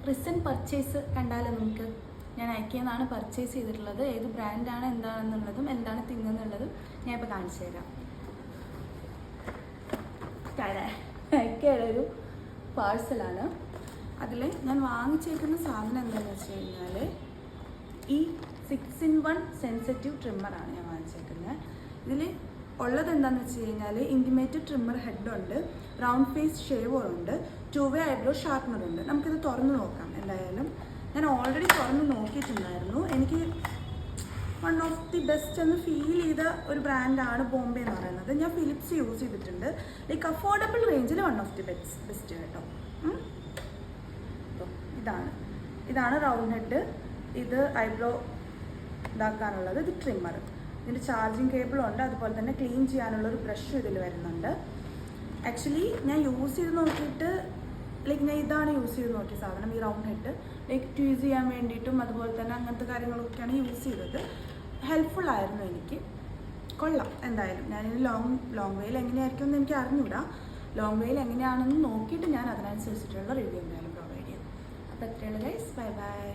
Recent purchase കണ്ടാലോ നമുക്ക്. ഞാൻ ഐക്കിയെന്നാണ് പർച്ചേസ് ചെയ്തിട്ടുള്ളത്. ഏത് ബ്രാൻഡാണ് എന്താണെന്നുള്ളതും എന്താണ് തിന്നുന്നുള്ളതും ഞാൻ ഇപ്പോൾ കാണിച്ചു തരാം. ഐക്കയുടെ ഒരു പാഴ്സലാണ്. അതിൽ ഞാൻ വാങ്ങിച്ചേക്കുന്ന സാധനം എന്താണെന്ന് വെച്ച് കഴിഞ്ഞാൽ ഈ 6-in-1 സെൻസിറ്റീവ് ട്രിമ്മറാണ് ഞാൻ വാങ്ങിച്ചേക്കുന്നത്. ഇതിൽ ഉള്ളത് എന്താണെന്ന് വെച്ച് കഴിഞ്ഞാൽ ഇൻറ്റിമേറ്റഡ് ട്രിമ്മർ ഹെഡുണ്ട്, റൗണ്ട് ഫേസ് ഷേവറുണ്ട്, 2-way ഐബ്രോ ഷാർപ്പനറുണ്ട്. നമുക്കിത് തുറന്ന് നോക്കാം. എന്തായാലും ഞാൻ ഓൾറെഡി തുറന്ന് നോക്കിയിട്ടുണ്ടായിരുന്നു. എനിക്ക് വൺ ഓഫ് ദി ബെസ്റ്റ് എന്ന് ഫീൽ ചെയ്ത ഒരു ബ്രാൻഡാണ് ബോംബെ എന്ന് പറയുന്നത്. ഞാൻ ഫിലിപ്സ് യൂസ് ചെയ്തിട്ടുണ്ട്. ലൈക്ക് അഫോർഡബിൾ റേഞ്ചിൽ വൺ ഓഫ് ദി ബെസ്റ്റ് കേട്ടോ. ഇതാണ് റൗണ്ട് ഹെഡ്, ഇത് ഐബ്രോ ഇതാക്കാനുള്ളത്, ഇത് ട്രിമ്മർ. ഇതിൻ്റെ ചാർജിങ് കേബിളും ഉണ്ട്, അതുപോലെ തന്നെ ക്ലീൻ ചെയ്യാനുള്ളൊരു ബ്രഷും ഇതിൽ വരുന്നുണ്ട്. ആക്ച്വലി ഞാൻ യൂസ് ചെയ്ത് നോക്കിയിട്ട് ഞാൻ ഇതാണ് യൂസ് ചെയ്ത് നോക്കിയ സാധനം, ഈ റൗണ്ട് ഹെഡ്. ട്യൂസ് ചെയ്യാൻ വേണ്ടിയിട്ടും അതുപോലെ തന്നെ അങ്ങനത്തെ കാര്യങ്ങളൊക്കെയാണ് യൂസ് ചെയ്തത്. ഹെൽപ്ഫുൾ ആയിരുന്നു എനിക്ക്. കൊള്ളാം. എന്തായാലും ഞാനിനി ലോങ് വേയിൽ എങ്ങനെയായിരിക്കും എന്ന് എനിക്ക് അറിഞ്ഞൂടാ. ലോങ് വേയിൽ എങ്ങനെയാണെന്ന് നോക്കിയിട്ട് ഞാൻ അതിനനുസരിച്ചിട്ടുള്ള റിവ്യൂ എന്തായാലും പ്രൊവൈഡ് ചെയ്യാം. അപ്പോൾ എത്രയുള്ള ഗൈസ്, ബൈ ബൈ.